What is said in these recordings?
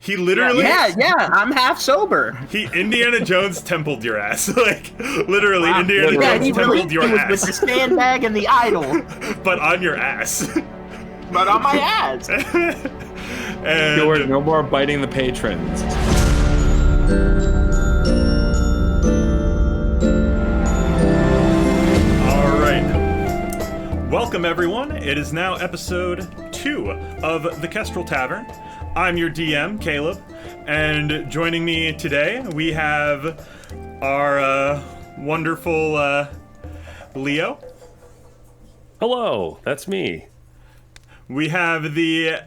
He literally, Yeah, I'm half sober. he Indiana Jones templed your ass. Like, literally, Indiana Jones he templed your was ass. with the sandbag and the idol, But on your ass. but on my ass. And No more biting the patrons. all right. Welcome, everyone. It is now episode 2 of the Kestrel Tavern. I'm your DM, Caleb, and joining me today we have our wonderful Leo. Hello, that's me. We have the,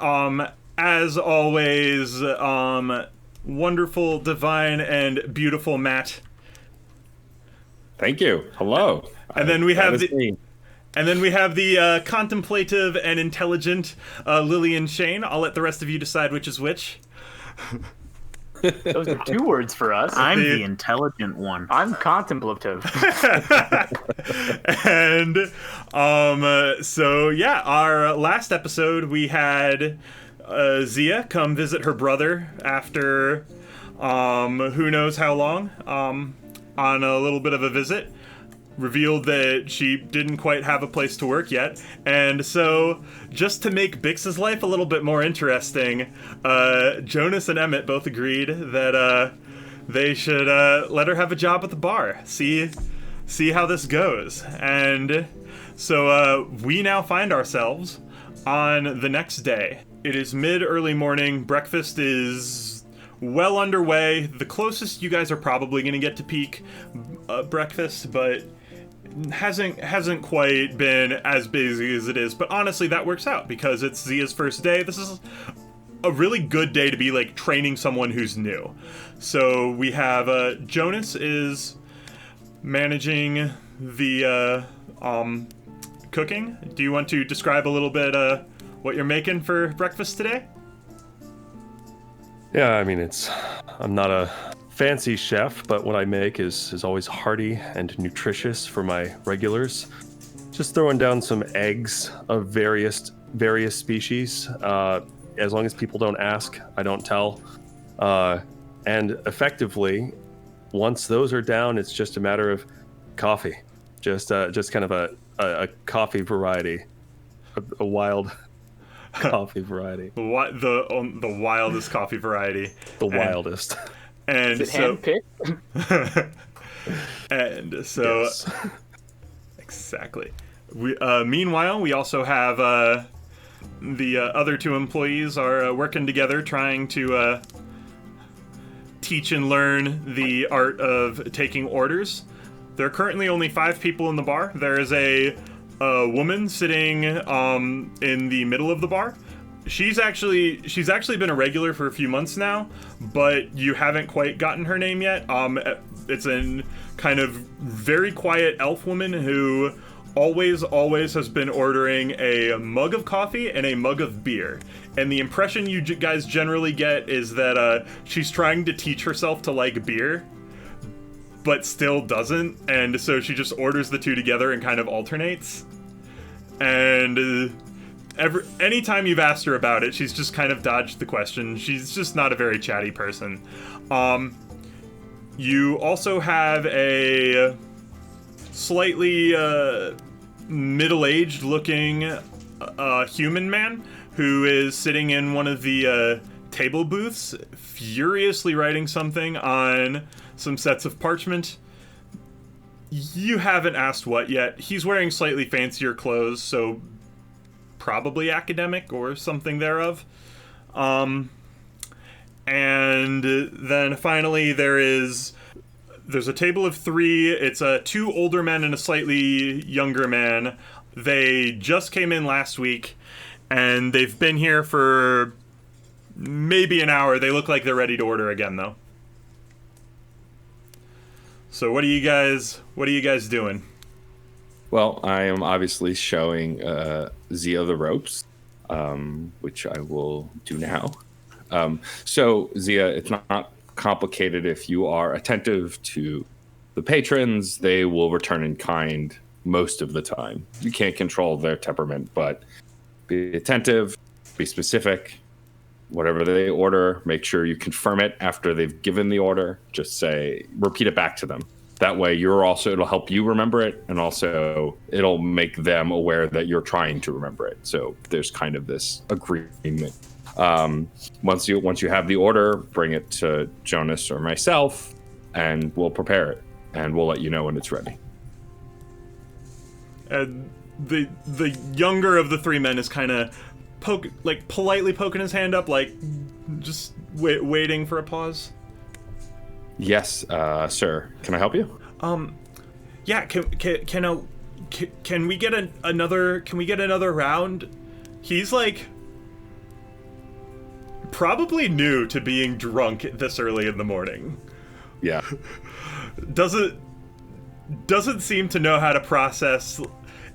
as always, wonderful, divine, and beautiful Matt. Thank you. Hello. And then we have That is me. And then we have the contemplative and intelligent Lillian Shane. I'll let the rest of you decide which is which. Those are 2 words for us. I'm the intelligent one. I'm contemplative. And so yeah, our last episode we had Zia come visit her brother after who knows how long on a little bit of a visit. Revealed that she didn't quite have a place to work yet, and so just to make Bix's life a little bit more interesting, Jonas and Emmett both agreed that they should let her have a job at the bar, see how this goes. And so we now find ourselves on the next day. It is mid-early morning. Breakfast is well underway. The closest you guys are probably going to get to peak breakfast, but hasn't quite been as busy as it is. But honestly, that works out because it's Zia's first day. This is a really good day to be like training someone who's new. So we have Jonas is managing the cooking. Do you want to describe a little bit what you're making for breakfast today? Yeah, I mean, I'm not a fancy chef, but what I make is always hearty and nutritious for my regulars. Just throwing down some eggs of various species. As long as people don't ask, I don't tell. And effectively, once those are down, it's just a matter of coffee. Just kind of a coffee variety, a wild coffee variety. The wildest coffee variety. The wildest. And Is it so, handpicked? and so, Yes. Exactly. Meanwhile, we also have the other 2 employees are working together, trying to teach and learn the art of taking orders. There are currently only 5 people in the bar. There is a woman sitting in the middle of the bar. She's actually been a regular for a few months now, but you haven't quite gotten her name yet. It's a kind of very quiet elf woman who always has been ordering a mug of coffee and a mug of beer. And the impression you guys generally get is that she's trying to teach herself to like beer, but still doesn't. And so she just orders the 2 together and kind of alternates. And anytime you've asked her about it, she's just kind of dodged the question. She's just not a very chatty person. You also have a slightly middle-aged looking human man who is sitting in one of the table booths, furiously writing something on some sets of parchment. You haven't asked what yet. He's wearing slightly fancier clothes, so probably academic or something thereof. And then finally there's a table of 3. It's 2 older men and a slightly younger man. They just came in last week, and they've been here for maybe an hour. They look like they're ready to order again, though. So what are you guys doing? Well, I am obviously showing Zia the ropes, which I will do now. So, Zia, it's not complicated. If you are attentive to the patrons, they will return in kind most of the time. You can't control their temperament, but be attentive, be specific, whatever they order, make sure you confirm it after they've given the order. Just repeat it back to them. That way it'll help you remember it, and also it'll make them aware that you're trying to remember it. So there's kind of this agreement. Once you have the order, bring it to Jonas or myself, and we'll prepare it, and we'll let you know when it's ready. And the younger of the three men is kind of politely poking his hand up, like just waiting for a pause. Yes, sir. Can I help you? Yeah. Can we get another round? He's like probably new to being drunk this early in the morning. Yeah. Doesn't seem to know how to process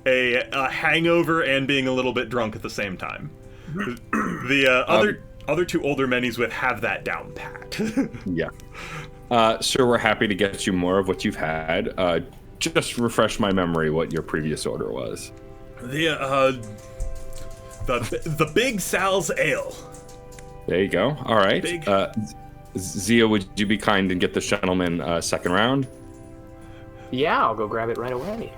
a hangover and being a little bit drunk at the same time. The other two older men he's with have that down pat. Yeah. Sir, we're happy to get you more of what you've had. Just refresh my memory what your previous order was. The Big Sal's Ale. There you go. All right. Big. Zia, would you be kind and get the gentleman second round? Yeah, I'll go grab it right away.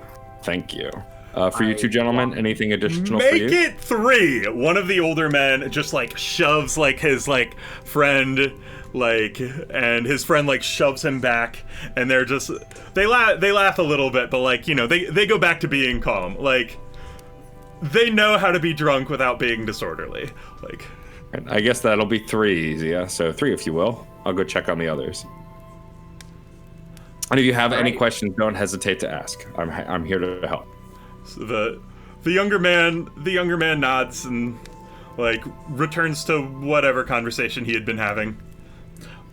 Thank you. For you two gentlemen, anything additional for you? Make it 3. One of the older men just like shoves like his like friend and his friend like shoves him back, and they're just they laugh a little bit, but like, you know, they go back to being calm. Like they know how to be drunk without being disorderly. Like I guess that'll be 3, Zia. So 3 if you will. I'll go check on the others. And if you have any questions, don't hesitate to ask. I'm here to help. So the younger man nods and like returns to whatever conversation he had been having.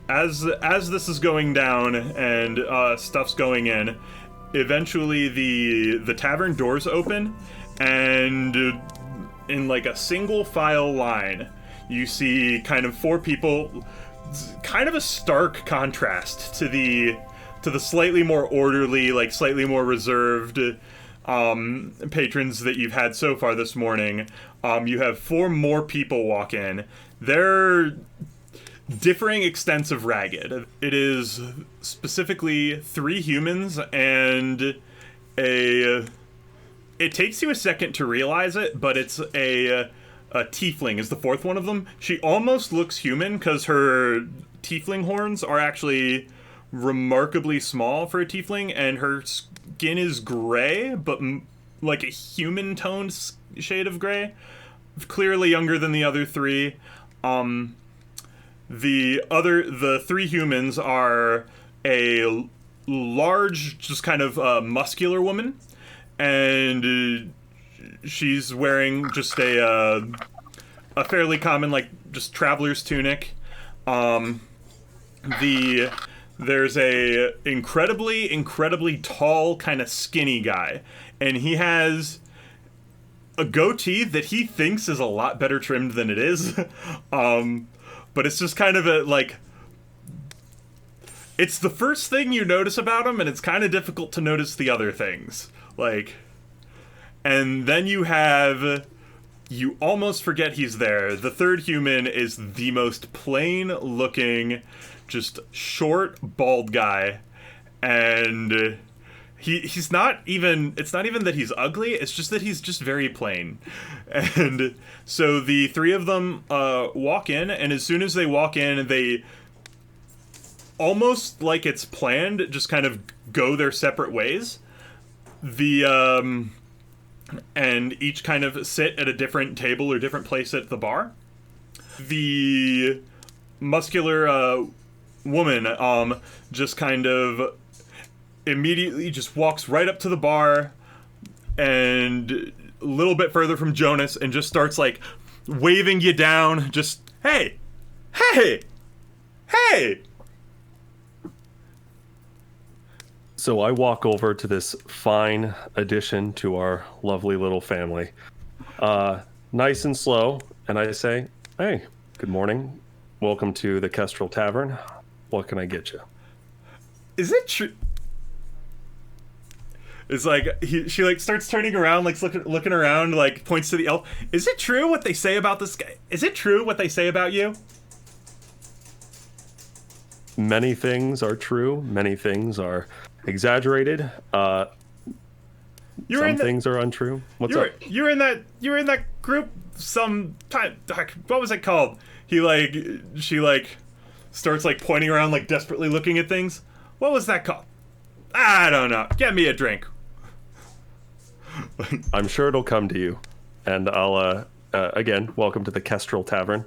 As this is going down and stuff's going in, eventually the tavern doors open, and in like a single file line, you see kind of 4 people. Kind of a stark contrast to the slightly more orderly, like slightly more reserved patrons that you've had so far this morning. You have 4 more people walk in. They're differing extents of ragged. It is specifically 3 humans and it takes you a second to realize it, but it's a tiefling is the 4th one of them. She almost looks human because her tiefling horns are actually remarkably small for a tiefling, and her skin is gray, but like a human toned shade of gray. Clearly younger than the other 3. The 3 humans are a large, just kind of muscular woman, and she's wearing just a fairly common, like, just traveler's tunic. There's a incredibly tall, kind of skinny guy, and he has a goatee that he thinks is a lot better trimmed than it is. But it's just kind of it's the first thing you notice about him, and it's kind of difficult to notice the other things. And then you almost forget he's there. The 3rd human is the most plain looking, just short, bald guy. And he's not even, it's not even that he's ugly, it's just that he's just very plain. And so the 3 of them walk in, and as soon as they walk in, they, almost like it's planned, just kind of go their separate ways. And each kind of sit at a different table or different place at the bar. The muscular woman just kind of immediately just walks right up to the bar and a little bit further from Jonas and just starts like waving you down, just hey. So I walk over to this fine addition to our lovely little family, nice and slow, and I say, hey, good morning. Welcome to the Kestrel Tavern. What can I get you? Is it true? It's like she like starts turning around, like looking around, like points to the elf. Is it true what they say about this guy? Is it true what they say about you? Many things are true. Many things are exaggerated. Some things are untrue. What's up? You were in that group some time. What was it called? She starts like pointing around, like desperately looking at things. What was that called? I don't know. Get me a drink. I'm sure it'll come to you, and I'll again welcome to the Kestrel Tavern,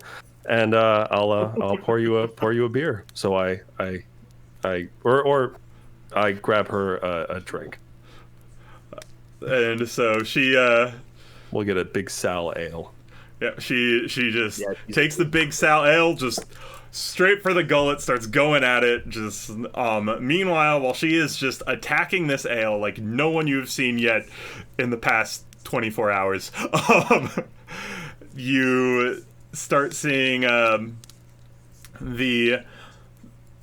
and I'll pour you a beer. So I grab her a drink, and so she we'll get a Big Sal ale. Yeah, she just takes the Big Sal ale, just straight for the gullet, starts going at it. Just meanwhile, while she is just attacking this ale like no one you've seen yet in the past 24 hours, you start seeing the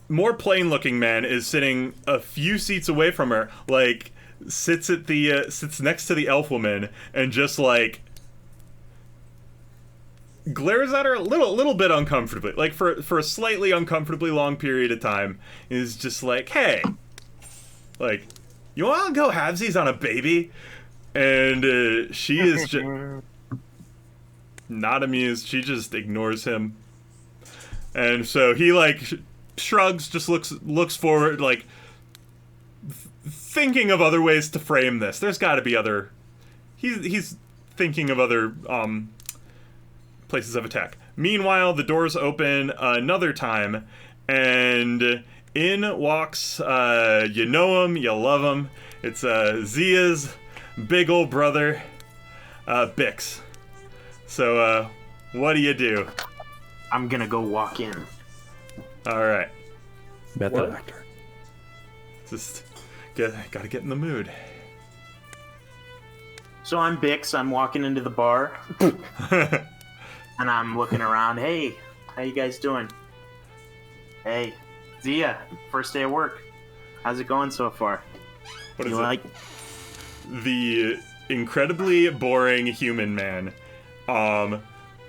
more plain-looking man is sitting a few seats away from her, like sits next to the elf woman and just like glares at her a little bit uncomfortably, like for a slightly uncomfortably long period of time. Is just like, hey, like, you want to go halvesies on a baby? And she is just not amused. She just ignores him, and so he like shrugs, just looks forward, like thinking of other ways to frame this. There's got to be other. He's thinking of other places of attack. Meanwhile, the doors open another time, and in walks, you know him, you love him. It's Zia's big old brother, Bix. So, what do you do? I'm gonna go walk in. All right. Method actor. Just gotta get in the mood. So I'm Bix. I'm walking into the bar. And I'm looking around. Hey, how you guys doing? Hey, Zia, first day of work. How's it going so far? What is you it? like? The incredibly boring human man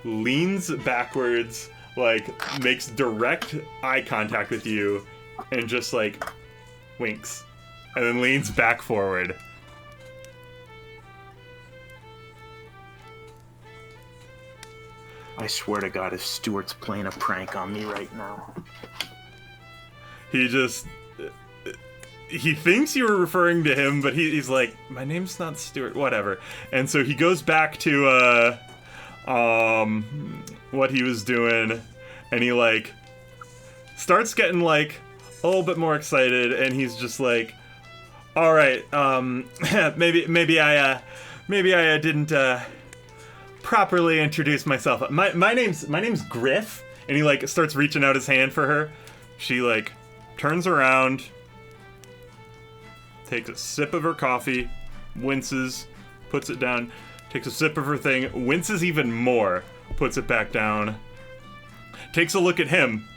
leans backwards, like makes direct eye contact with you, and just like winks, and then leans back forward. I swear to God, if Stuart's playing a prank on me right now. He thinks you were referring to him, but he's like, my name's not Stuart, whatever. And so he goes back to what he was doing, and he like starts getting like a little bit more excited, and he's just like, all right, maybe I didn't properly introduce myself. My name's Griff. And he like starts reaching out his hand for her. She like turns around, takes a sip of her coffee, winces, puts it down, takes a sip of her thing, winces even more, puts it back down, takes a look at him,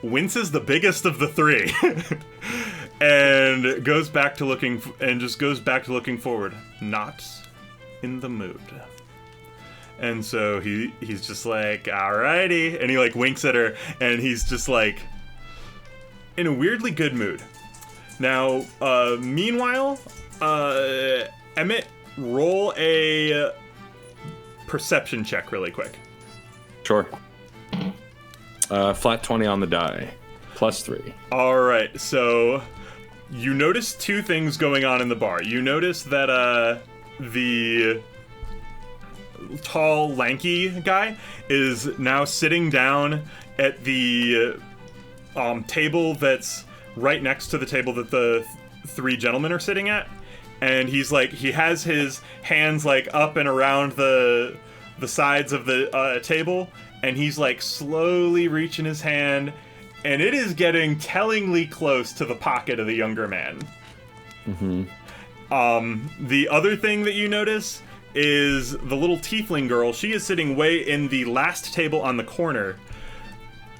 winces the biggest of the three, and goes back to looking forward. Not in the mood. And so he's just like, alrighty, and he like winks at her, and he's just like in a weirdly good mood. Now, meanwhile, Emmett, roll a perception check really quick. Sure. Flat 20 on the die. +3. Alright, so you notice two things going on in the bar. You notice that the tall, lanky guy is now sitting down at the table that's right next to the table that the three gentlemen are sitting at, and he's like, he has his hands like up and around the sides of the table, and he's like slowly reaching his hand, and it is getting tellingly close to the pocket of the younger man. The other thing that you notice is the little tiefling girl. She is sitting way in the last table on the corner,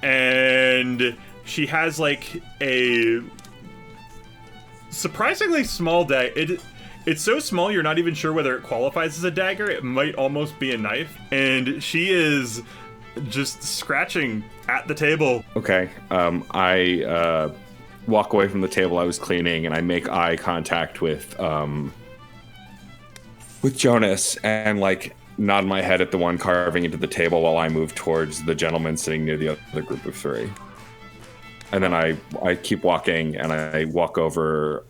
and she has like a surprisingly small deck. It's so small you're not even sure whether it qualifies as a dagger. It might almost be a knife. And she is just scratching at the table. Okay. I walk away from the table I was cleaning, and I make eye contact with Jonas, and like nod my head at the one carving into the table while I move towards the gentleman sitting near the other group of three. And then I keep walking, and I walk over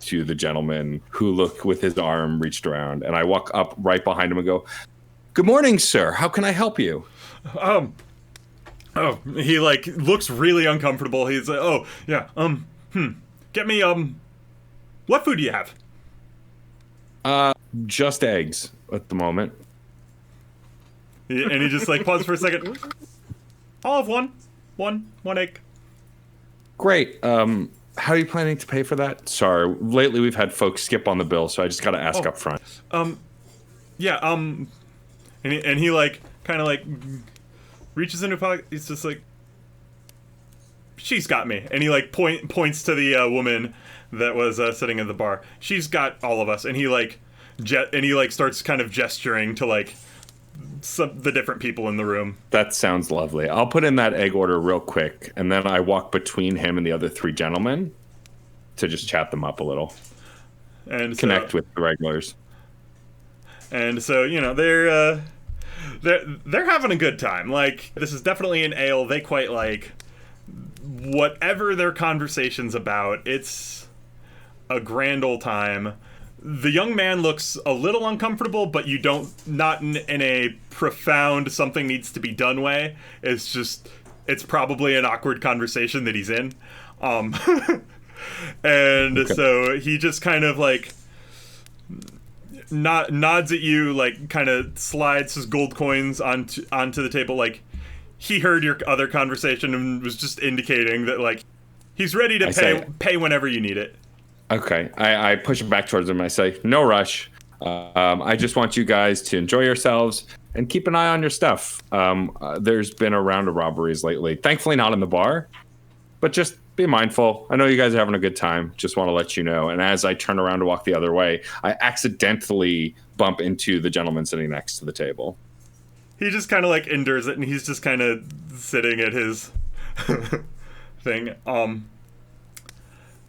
to the gentleman who looked with his arm reached around, and I walk up right behind him and go, "Good morning, sir. How can I help you?" Oh, he like looks really uncomfortable. He's like, "Oh, yeah, get me what food do you have?" Just eggs at the moment. And he just like paused for a second. I'll have one egg. Great. How are you planning to pay for that? Sorry, lately we've had folks skip on the bill, so I just got to ask up front. Yeah, and he like kind of like reaches into a pocket. He's just like, "She's got me," and he like points to the woman that was sitting at the bar. "She's got all of us," and he like starts kind of gesturing to like the different people in the room. That sounds lovely. I'll put in that egg order real quick, and then I walk between him and the other three gentlemen to just chat them up a little And connect with the regulars. And so, you know, they're having a good time. Like, this is definitely an ale they quite like. Whatever their conversation's about, it's a grand old time. The young man looks a little uncomfortable, but not in a profound something needs to be done way. It's probably an awkward conversation that he's in. So he just kind of like nods at you, like kind of slides his gold coins onto the table. Like, he heard your other conversation and was just indicating that like he's ready to pay whenever you need it. Okay, I push it back towards him. I say, "No rush. I just want you guys to enjoy yourselves and keep an eye on your stuff. There's been a round of robberies lately. Thankfully not in the bar, but just be mindful. I know you guys are having a good time. Just want to let you know." And as I turn around to walk the other way, I accidentally bump into the gentleman sitting next to the table. He just kind of like endures it, and he's just kind of sitting at his thing.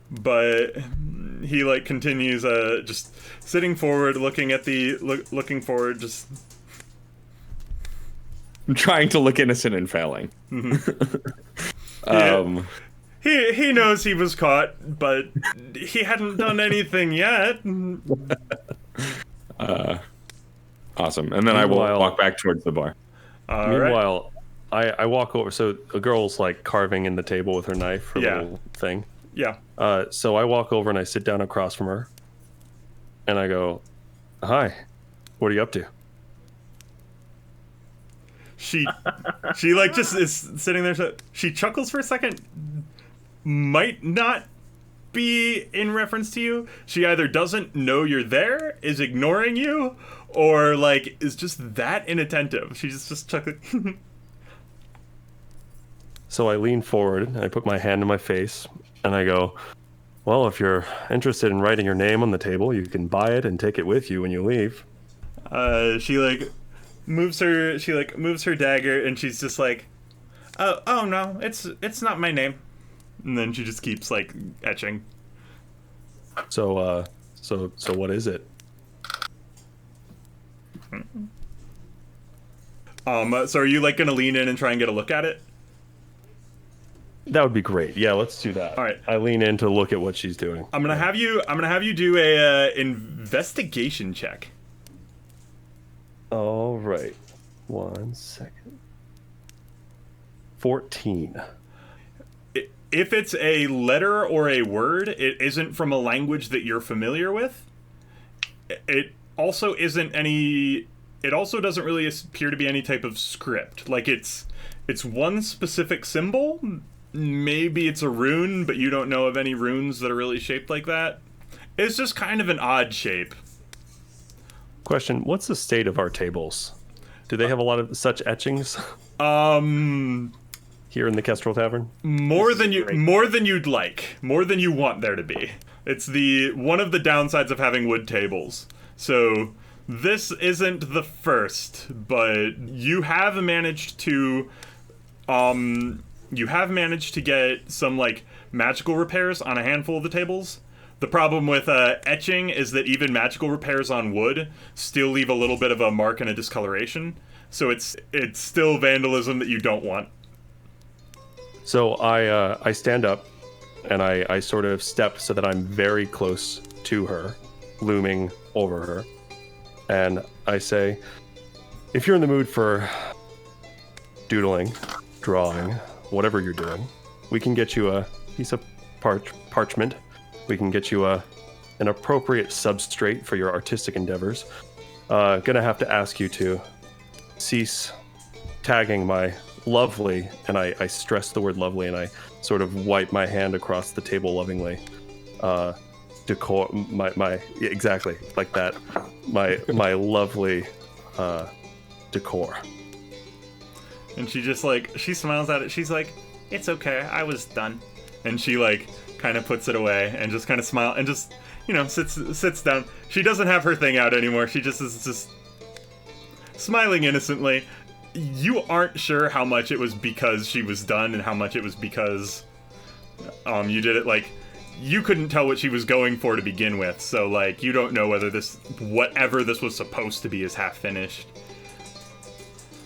But he like continues just sitting forward, looking forward, just I'm trying to look innocent and failing. Yeah. He knows he was caught, but he hadn't done anything yet. Awesome. And then I will walk back towards the bar. Meanwhile, I walk over. So a girl's like carving in the table with her knife, her little thing. Yeah. So I walk over and I sit down across from her. And I go, "Hi, what are you up to?" She like just is sitting there. So she chuckles for a second. Might not be in reference to you. She either doesn't know you're there, is ignoring you, or like is just that inattentive. She's just chuckling. So I lean forward and I put my hand in my face and I go, "Well, if you're interested in writing your name on the table, you can buy it and take it with you when you leave." She moves her dagger, and she's just like, "Oh no, it's not my name." And then she just keeps like etching. So what is it? So are you like gonna lean in and try and get a look at it? That would be great. Yeah, let's do that. All right. I lean in to look at what she's doing. I'm gonna have you do a investigation check. All right. 1 second. 14. If it's a letter or a word, it isn't from a language that you're familiar with. It also isn't any. It also doesn't really appear to be any type of script. Like it's one specific symbol. Maybe it's a rune, but you don't know of any runes that are really shaped like that. It's just kind of an odd shape. Question: what's the state of our tables? Do they have a lot of such etchings? Here in the Kestrel Tavern? More than you'd like. More than you want there to be. It's one of the downsides of having wood tables. So this isn't the first, but you have managed to get some like magical repairs on a handful of the tables. The problem with etching is that even magical repairs on wood still leave a little bit of a mark and a discoloration. So it's still vandalism that you don't want. So I stand up and I sort of step so that I'm very close to her, looming over her. And I say, if you're in the mood for doodling, drawing, whatever you're doing, we can get you a piece of parchment. We can get you an appropriate substrate for your artistic endeavors. Gonna have to ask you to cease tagging my lovely, and I stress the word lovely, and I sort of wipe my hand across the table lovingly. Decor, my exactly like that. My lovely decor. And she just like, she smiles at it. She's like, it's okay, I was done. And she like kind of puts it away and just kind of smile and just, sits down. She doesn't have her thing out anymore. She just is just smiling innocently. You aren't sure how much it was because she was done and how much it was because you did it. Like, you couldn't tell what she was going for to begin with. So like, you don't know whether whatever this was supposed to be is half finished.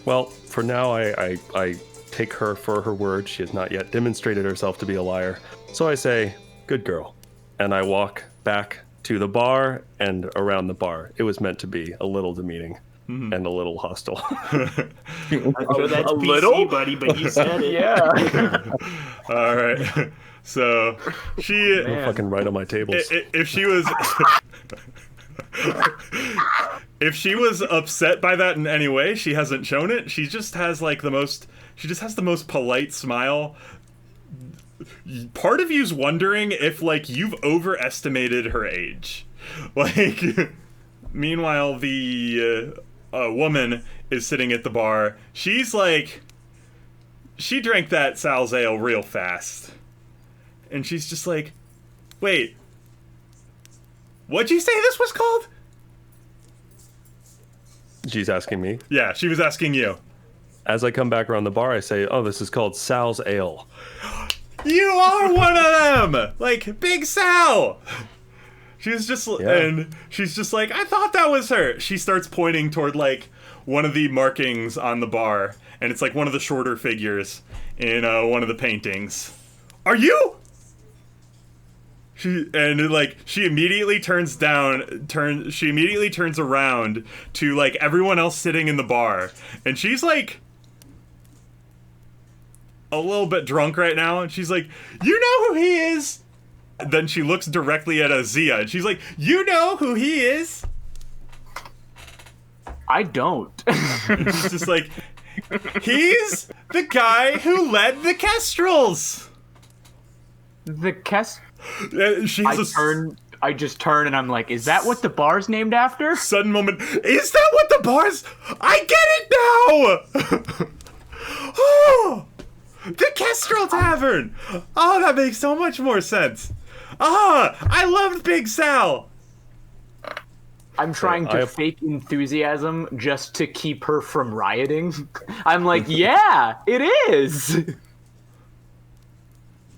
Well, for now, I take her for her word. She has not yet demonstrated herself to be a liar. So I say, good girl. And I walk back to the bar and around the bar. It was meant to be a little demeaning and a little hostile. Oh, that's a PC, little? buddy, but you said it. Yeah. All right. So she Fucking right on my tables. if she was if she was upset by that in any way, she hasn't shown it. She just has like the most polite smile. Part of you's wondering if like you've overestimated her age. Like, meanwhile, the woman is sitting at the bar. She's like, she drank that Sal's ale real fast. And she's just like, wait, what'd you say this was called? She's asking me. Yeah, she was asking you. As I come back around the bar, I say, oh, this is called Sal's Ale. You are one of them! Like, Big Sal! She's just, and she's just like, I thought that was her. She starts pointing toward, like, one of the markings on the bar, and it's, like, one of the shorter figures in one of the paintings. Are you? She immediately turns around to, like, everyone else sitting in the bar, and she's, like, a little bit drunk right now, and she's like, you know who he is? Then she looks directly at Azia, and she's like, you know who he is? I don't. And she's just like, he's the guy who led the Kestrels. The Kestrel. I just turn and I'm like, is that what the bar's named after? Sudden moment. Is that what the bar's? I get it now! Oh! The Kestrel Tavern! Oh, that makes so much more sense. Ah, I loved Big Sal. I'm trying to fake enthusiasm just to keep her from rioting. I'm like, yeah, it is.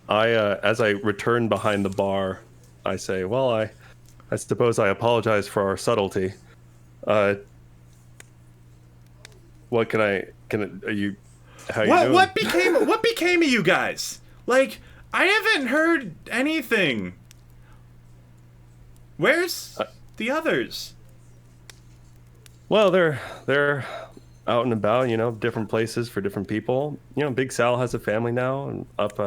As I return behind the bar, I say, well, I suppose I apologize for our subtlety. What are you, how you doing? What became of you guys? Like, I haven't heard anything. Where's the others? Well, they're out and about, different places for different people. Big Sal has a family now, and up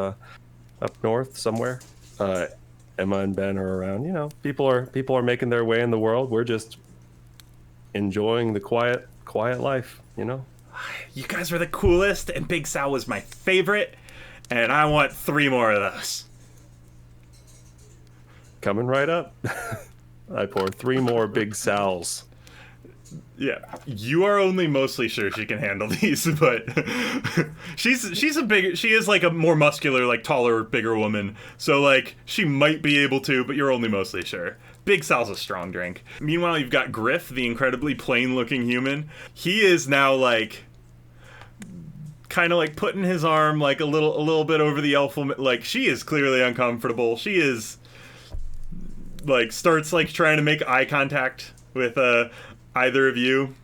north somewhere. Emma and Ben are around. People are making their way in the world. We're just enjoying the quiet life. You guys were the coolest, and Big Sal was my favorite, and I want 3 more of those. Coming right up. I pour 3 more Big Sals. Yeah, you are only mostly sure she can handle these, but she is like a more muscular, like taller, bigger woman. So like she might be able to, but you're only mostly sure. Big Sal's a strong drink. Meanwhile, you've got Griff, the incredibly plain-looking human. He is now like kind of like putting his arm like a little bit over the elf woman. Like she is clearly uncomfortable. She is like starts like trying to make eye contact with either of you.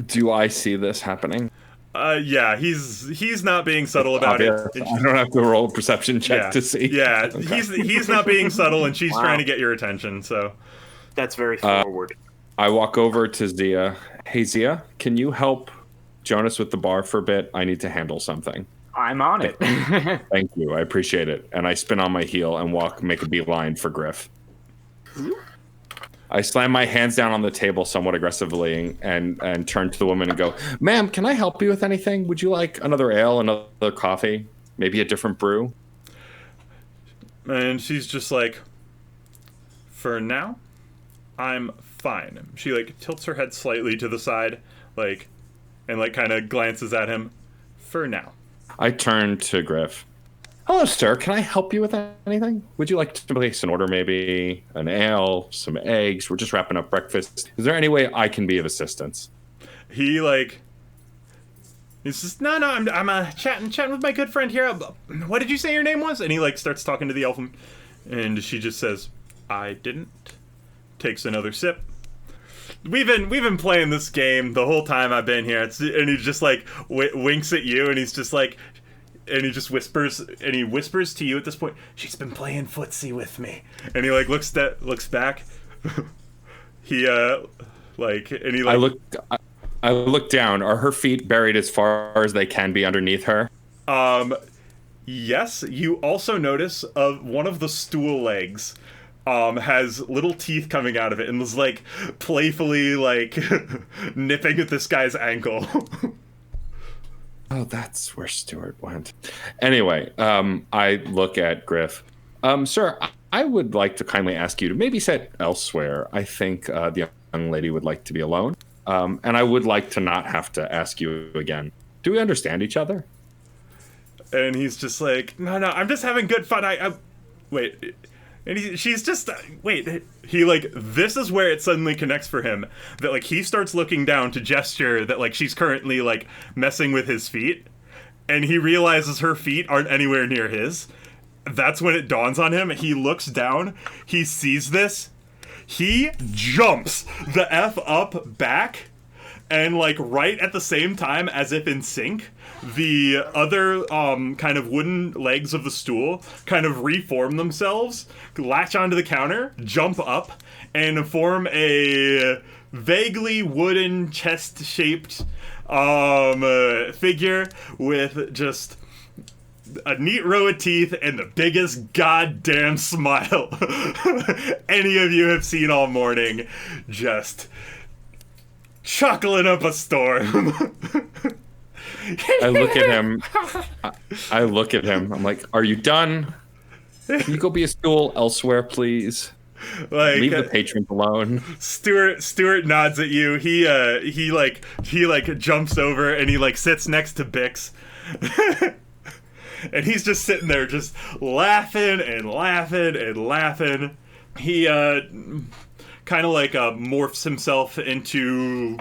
Do I see this happening? Yeah, he's not being subtle about Obvious. it. I don't have to roll a perception check to see. Yeah, Okay. he's not being subtle, and she's Wow. trying to get your attention. So That's very forward. I walk over to Zia. Hey, Zia, can you help Jonas with the bar for a bit? I need to handle something. I'm on it. Thank you. I appreciate it. And I spin on my heel and make a beeline for Griff. I slam my hands down on the table somewhat aggressively and turn to the woman and go, "Ma'am, can I help you with anything? Would you like another ale, another coffee, maybe a different brew?" and she's just like, for now, I'm fine. She like tilts her head slightly to the side, like, and like kind of glances at him. For now. I turn to Griff. "Hello, sir. Can I help you with anything? Would you like to place an order, maybe an ale, some eggs? We're just wrapping up breakfast. Is there any way I can be of assistance?" He like. He's just no. I'm chatting with my good friend here. What did you say your name was? And he like starts talking to the elf, and she just says, "I didn't." Takes another sip. We've been playing this game the whole time I've been here. And he just like winks at you, and he's just like, and he just whispers, and he whispers to you at this point. She's been playing footsie with me, and he like looks back. He like, and he like. I look down. Are her feet buried as far as they can be underneath her? Yes. You also notice one of the stool legs has little teeth coming out of it and was like playfully like nipping at this guy's ankle. Oh, that's where Stuart went. Anyway, I look at Griff. Sir, I would like to kindly ask you to maybe sit elsewhere. I think the young lady would like to be alone. And I would like to not have to ask you again. Do we understand each other? And he's just like, no, I'm just having good fun. I wait. And she's just, wait, he like, this is where it suddenly connects for him. That like, he starts looking down to gesture that like, she's currently like messing with his feet. And he realizes her feet aren't anywhere near his. That's when it dawns on him. He looks down, he sees this. He jumps the F up back, and like right at the same time, as if in sync, the other kind of wooden legs of the stool kind of reform themselves, latch onto the counter, jump up, and form a vaguely wooden chest-shaped figure with just a neat row of teeth and the biggest goddamn smile any of you have seen all morning, just chuckling up a storm. I look at him. I look at him. I'm like, "Are you done? Can you go be a stool elsewhere, please? Like, leave the patrons alone." Stuart nods at you. He jumps over and he like sits next to Bix. And he's just sitting there just laughing and laughing and laughing. He kind of like morphs himself into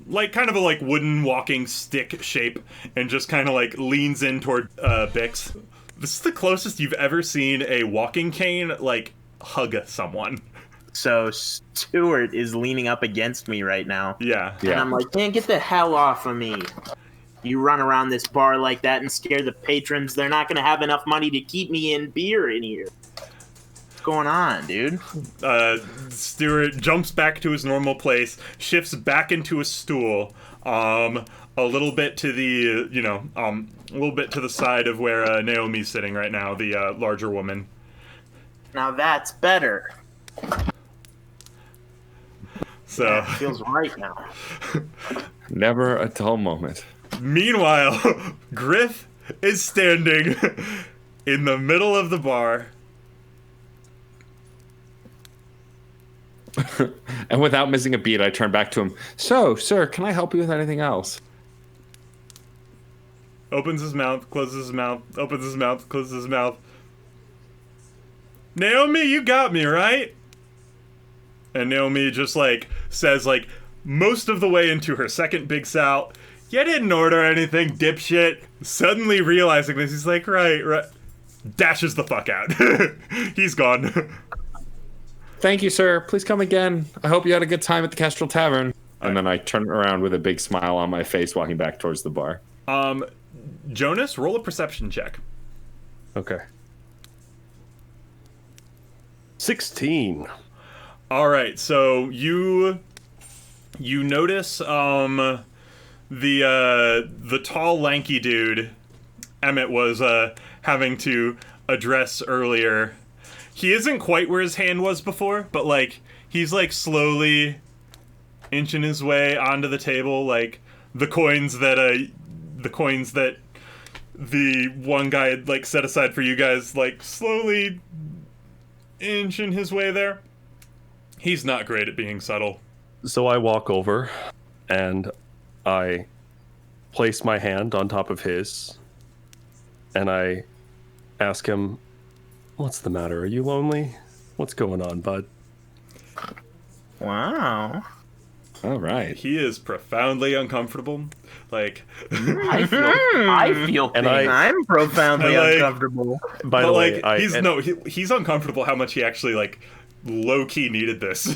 like kind of a like wooden walking stick shape and just kind of like leans in toward Bix. This is the closest you've ever seen a walking cane like hug someone. So Stuart is leaning up against me right now. Yeah. And I'm like, man, get the hell off of me. You run around this bar like that and scare the patrons. They're not going to have enough money to keep me in beer in here. What's going on, dude? Stuart jumps back to his normal place, shifts back into a stool, a little bit to the, a little bit to the side of where Naomi's sitting right now, the larger woman. Now that's better. So Yeah, it feels right now. Never a dull moment. Meanwhile, Griff is standing in the middle of the bar. And without missing a beat, I turn back to him. So, sir, can I help you with anything else? Opens his mouth, closes his mouth, opens his mouth, closes his mouth. Naomi, you got me, right? And Naomi just, like, says, like, most of the way into her second Big Sal, you didn't order anything, dipshit. Suddenly realizing this, he's like, right. Dashes the fuck out. He's gone. Thank you, sir. Please come again. I hope you had a good time at the Kestrel Tavern. And then I turn around with a big smile on my face, walking back towards the bar. Jonas, roll a perception check. Okay. 16. All right, so you notice the tall lanky dude Emmett was having to address earlier. He isn't quite where his hand was before, but like he's like slowly inching his way onto the table, like the coins that the one guy had like set aside for you guys, like slowly inching his way there. He's not great at being subtle. So I walk over and I place my hand on top of his and I ask him, "What's the matter? Are you lonely? What's going on, bud?" Wow. All right. He is profoundly uncomfortable. Like I feel And things. I'm profoundly I like- uncomfortable. By the way, he's uncomfortable how much he actually like low-key needed this.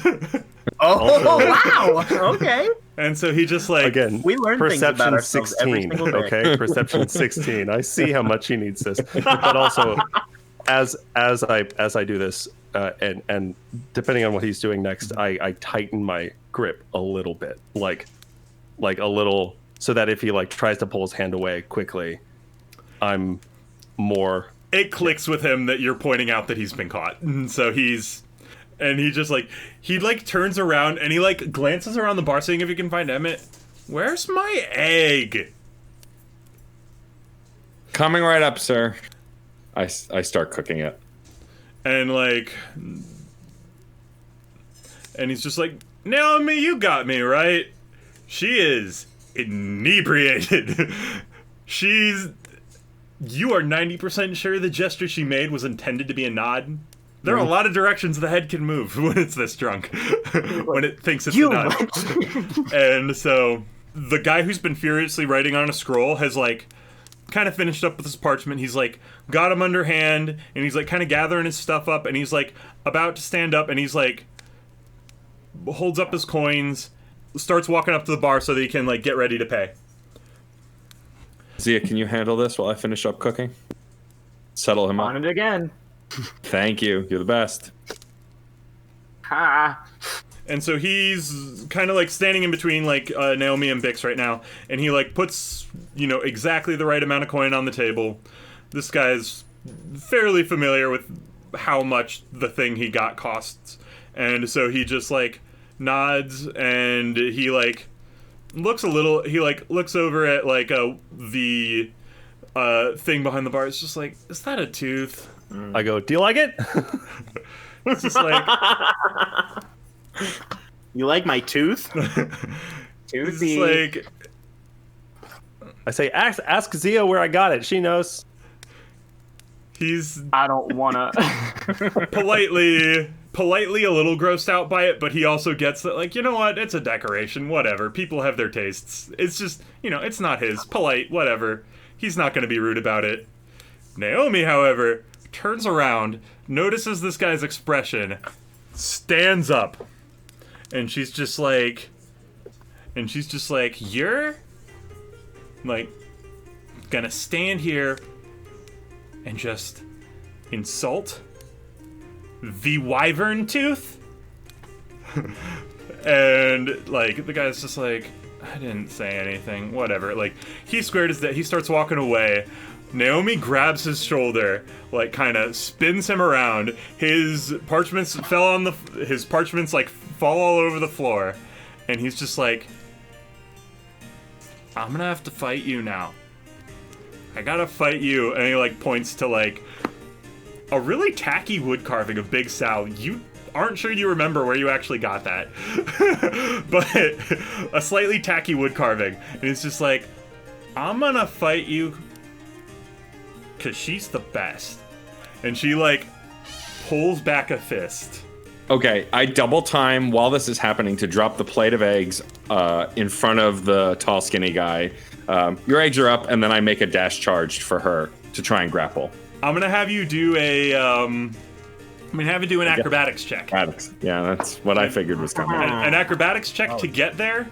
Oh, wow. Okay. And so he just like again, We learn things about perception ourselves every 16. single day. Okay, perception 16. I see how much he needs this, but also as I do this, and depending on what he's doing next, I tighten my grip a little bit, like a little, so that if he like tries to pull his hand away quickly, I'm more. it clicks with him that you're pointing out that he's been caught. And so he just like he like turns around and he like glances around the bar seeing if he can find Emmett. Where's my egg? Coming right up, sir. I start cooking it. And like and he's just like, "Naomi, you got me, right?" She is inebriated. You are 90% sure the gesture she made was intended to be a nod? There are a lot of directions the head can move when it's this drunk. When it thinks it's a nod. And so the guy who's been furiously writing on a scroll has like kind of finished up with his parchment. He's like got him under hand and he's like kind of gathering his stuff up and he's like about to stand up and he's like holds up his coins, starts walking up to the bar so that he can like get ready to pay. Zia, can you handle this while I finish up cooking? Settle him On up. it again. Thank you. You're the best. Ha. And so he's kind of like standing in between like Naomi and Bix right now, and he like puts, you know, exactly the right amount of coin on the table. This guy's fairly familiar with how much the thing he got costs, and so he just like nods and he like looks over at like the thing behind the bar. It's just like, is that a tooth? I go, "Do you like it?" It's just like, You like my tooth? it's just like, I say, "Ask Zia where I got it. She knows." he's I don't wanna. politely a little grossed out by it, but he also gets that, like, you know what, it's a decoration, whatever, people have their tastes, it's just, you know, it's not his, polite, whatever, he's not gonna be rude about it. Naomi, however, turns around, notices this guy's expression, stands up, and she's just like, "You're like gonna stand here and just insult the wyvern tooth?" And like the guy's just like, "I didn't say anything, whatever." Like he squared his he starts walking away. Naomi grabs his shoulder, like kind of spins him around. His parchments like fall all over the floor, and he's just like, "I'm gonna have to fight you now. I gotta fight you." And he like points to like a really tacky wood carving of Big Sal. aren't sure you remember where you actually got that. But a slightly tacky wood carving. And it's just like, I'm gonna fight you because she's the best. And she, like, pulls back a fist. Okay, I double time while this is happening to drop the plate of eggs in front of the tall, skinny guy. Your eggs are up, and then I make a dash charge for her to try and grapple. I'm gonna have you do an acrobatics check. Acrobatics. Yeah, that's what I figured was coming. An acrobatics check to get there,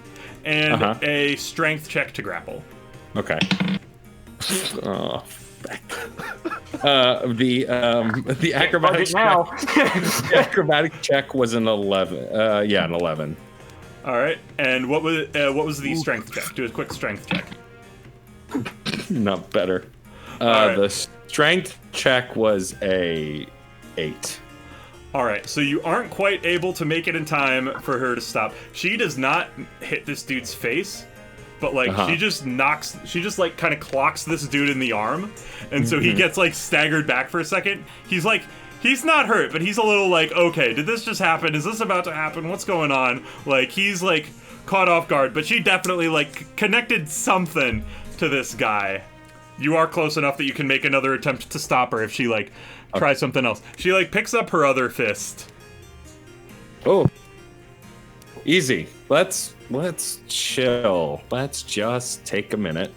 and a strength check to grapple. Okay. Oh, the acrobatics now. the acrobatic check was an 11. Yeah, an 11. All right. And what was the strength check? Do a quick strength check. Not better. Right. The strength check was a 8. All right. So you aren't quite able to make it in time for her to stop. She does not hit this dude's face. But, like, she just like, kind of clocks this dude in the arm. And so he gets, like, staggered back for a second. He's, like, he's not hurt, but he's a little, like, okay, did this just happen? Is this about to happen? What's going on? Like, he's, like, caught off guard. But she definitely, like, connected something to this guy. You are close enough that you can make another attempt to stop her if she, like, tries something else. She, like, picks up her other fist. Oh. Easy. Let's chill. Let's just take a minute.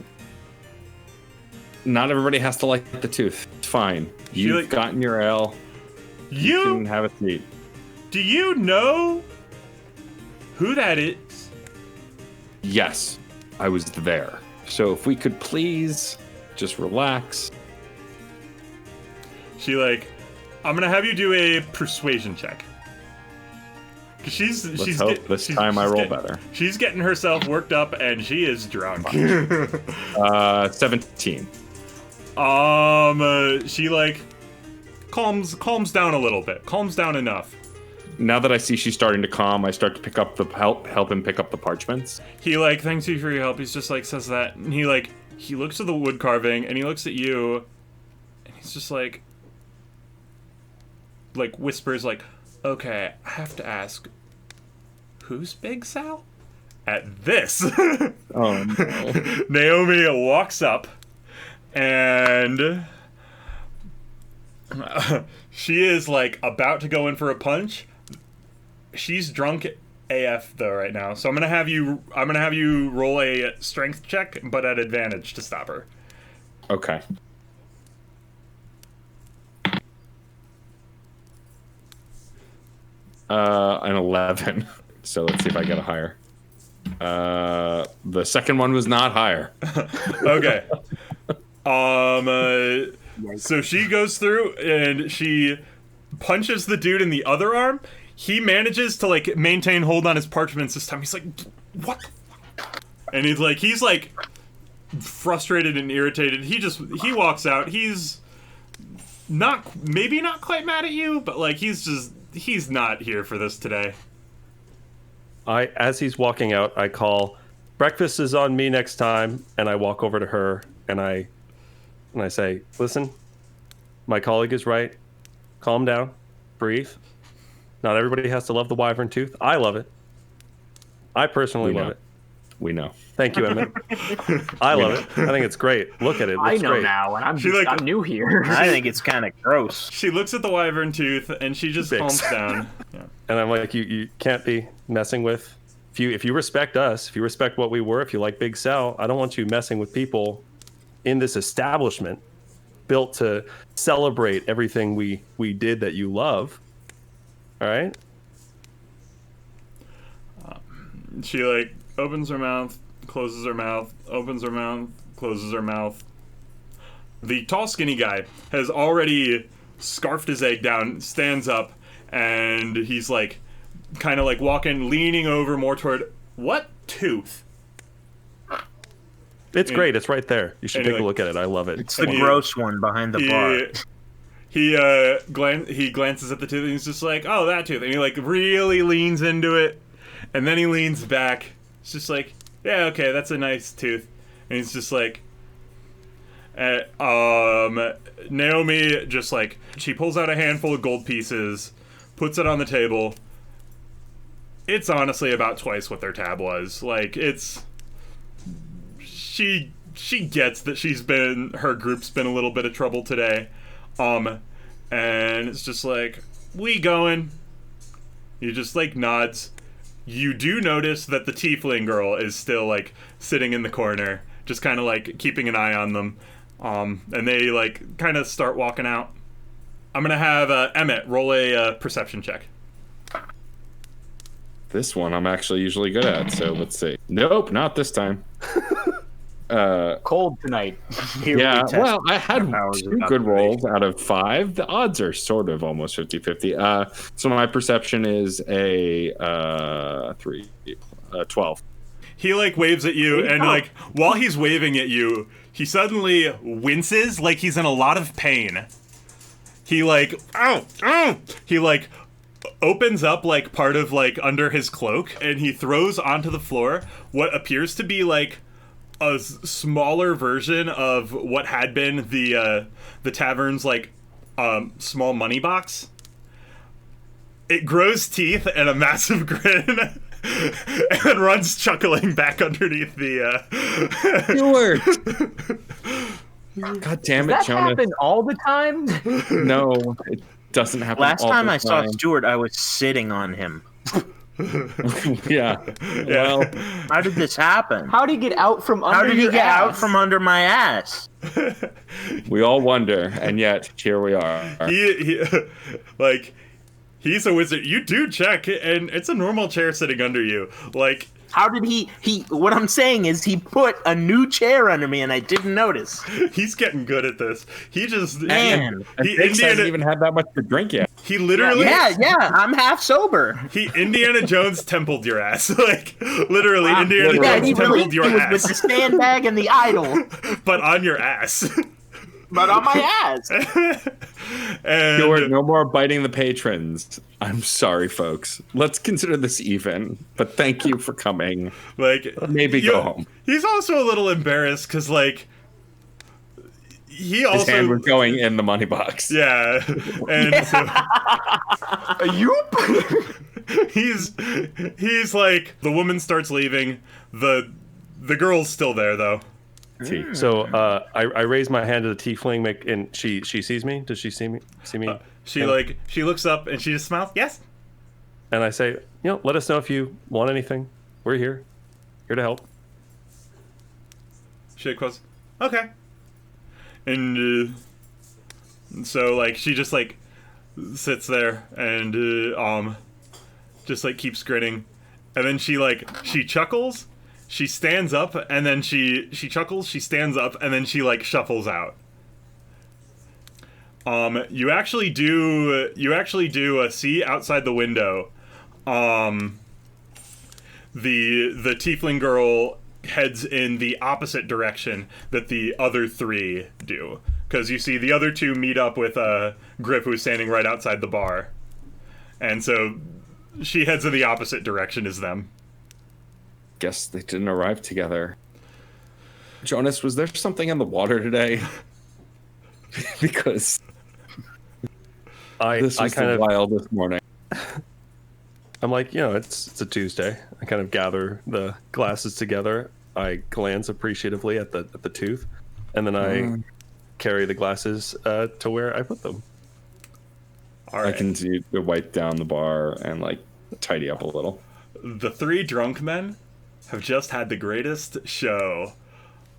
Not everybody has to like the tooth. It's fine. You've gotten your L. You can have a seat. Do you know who that is? Yes, I was there. So if we could please just relax. She, like, I'm gonna have you do a persuasion check. She's hope this time I roll better. She's getting herself worked up and she is drunk. 17. She, like, calms down a little bit. Calms down enough. Now that I see she's starting to calm, I start to pick up the help him pick up the parchments. He, like, thanks you for your help. He's just, like, says that, and he looks at the wood carving and he looks at you and he's just like whispers, like, okay, I have to ask, who's Big Sal? At this, Oh, no. Naomi walks up, and she is, like, about to go in for a punch. She's drunk AF though right now, so I'm gonna have you roll a strength check, but at advantage to stop her. Okay. An 11. So let's see if I get a higher. The second one was not higher. Okay. So she goes through and she punches the dude in the other arm. He manages to, like, maintain hold on his parchments this time. He's like, what? And he's like frustrated and irritated. He walks out. He's maybe not quite mad at you, but, like, he's not here for this today. As he's walking out, I call, breakfast is on me next time, and I walk over to her and I say, listen, my colleague is right. Calm down, breathe. Not everybody has to love the wyvern tooth. I love it. I personally love it. We know. Thank you, Emmett. I love it. I think it's great. Look at it. It looks I know great. now, and I'm new here. I think it's kind of gross. She looks at the wyvern tooth and she just calms down. Yeah. And I'm like, you can't be messing with. If you respect us, if you respect what we were, if you like Big Sal, I don't want you messing with people in this establishment built to celebrate everything we did that you love. All right? She, like, opens her mouth, closes her mouth, opens her mouth, closes her mouth. The tall, skinny guy has already scarfed his egg down, stands up, and he's, like, kind of, like, walking, leaning over more toward, what tooth? It's great. It's right there. You should take a look at it. I love it. It's the gross one behind the bar. He glances at the tooth and he's just like, oh, that tooth. And he, like, really leans into it. And then he leans back. It's just like, yeah, okay, that's a nice tooth. And he's just like, Naomi just, like, she pulls out a handful of gold pieces, puts it on the table. It's honestly about twice what their tab was. Like, it's... She gets that her group's been a little bit of trouble today. And it's just like, we going. He just, like, nods. You do notice that the tiefling girl is still, like, sitting in the corner, just kind of, like, keeping an eye on them. And they, like, kind of start walking out. I'm gonna have Emmett roll a perception check. This one I'm actually usually good at, so let's see. Nope, not this time. Cold tonight. Yeah, well, I had 2 good rolls out of 5. The odds are sort of almost 50-50. So my perception is a 12. He, like, waves at you, and, like, while he's waving at you, he suddenly winces like he's in a lot of pain. He, like, he, like, opens up, like, part of, like, under his cloak, and he throws onto the floor what appears to be, like, a smaller version of what had been the tavern's, like, small money box. It grows teeth and a massive grin and runs chuckling back underneath the God damn it, Does that Jonah. happen all the time? No, it doesn't happen Last all time the I saw time. Stuart, I was sitting on him. Yeah. Well, How did this happen? How do you get out from under How did he your get ass? out from under my ass? we all wonder, and yet here we are. he like, he's a wizard. You do check, and it's a normal chair sitting under you. Like, How did he what I'm saying is he put a new chair under me and I didn't notice. he's getting good at this. He just Man. And Biggs hasn't even had that much to drink yet. he literally Yeah, I'm half sober. he Indiana Jones templed your ass. Like, literally, Indiana Yeah, Jones he really templed your did with the ass, sandbag and the idol, but on your ass. but on my ass. And Stuart, no more biting the patrons. I'm sorry, folks. Let's consider this even. But thank you for coming. like, Maybe go home. He's also a little embarrassed because, like, he His also hand was going in the money box. yeah, and Yoop. he's like, the woman starts leaving. The girl's still there though. So I raise my hand to the tiefling, and she sees me. Does she see me? She looks up and she just smiles. Yes. And I say, let us know if you want anything. We're here to help. She goes, okay. And so, like, she just, like, sits there and just, like, keeps grinning. And then she chuckles, she stands up, and then she chuckles, she stands up, and then she, like, shuffles out. You actually do see outside the window, the tiefling girl heads in the opposite direction that the other 3 do, because you see the other 2 meet up with Griff, who's standing right outside the bar, and so she heads in the opposite direction as them. Guess they didn't arrive together. Jonas, was there something in the water today? Because this was kind the of wildest morning. I'm like, it's a Tuesday. I kind of gather the glasses together. I glance appreciatively at the tooth, and then I carry the glasses to where I put them. All right. I can see you wipe down the bar and like tidy up a little. The 3 drunk men have just had the greatest show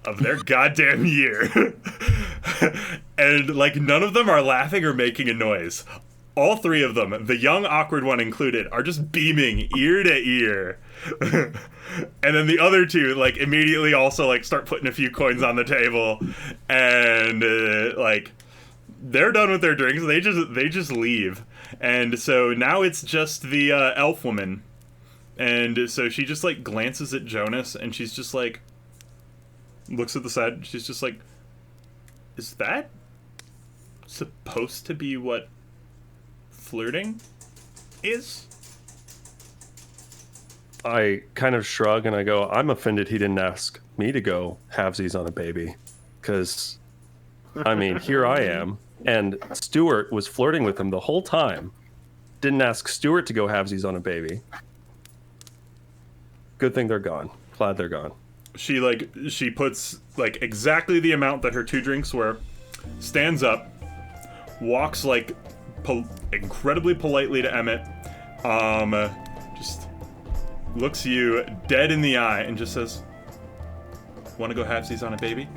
of their goddamn year. And, like, none of them are laughing or making a noise. All 3 of them, the young awkward one included, are just beaming ear to ear. And then the other 2, like, immediately also, like, start putting a few coins on the table. And, like, they're done with their drinks. They just leave. And so now it's just the elf woman. And so she just, like, glances at Jonas, and she's just, like, looks at the side. She's just like, is that supposed to be what flirting is? I kind of shrug and I go, I'm offended he didn't ask me to go halvesies on a baby. Because, I mean, here I am. And Stuart was flirting with him the whole time. Didn't ask Stuart to go halvesies on a baby. Good thing they're gone. Glad they're gone. She puts like exactly the amount that her 2 drinks were, stands up, walks like incredibly politely to Emmett, just looks you dead in the eye and just says, "Want to go halvesies on a baby?"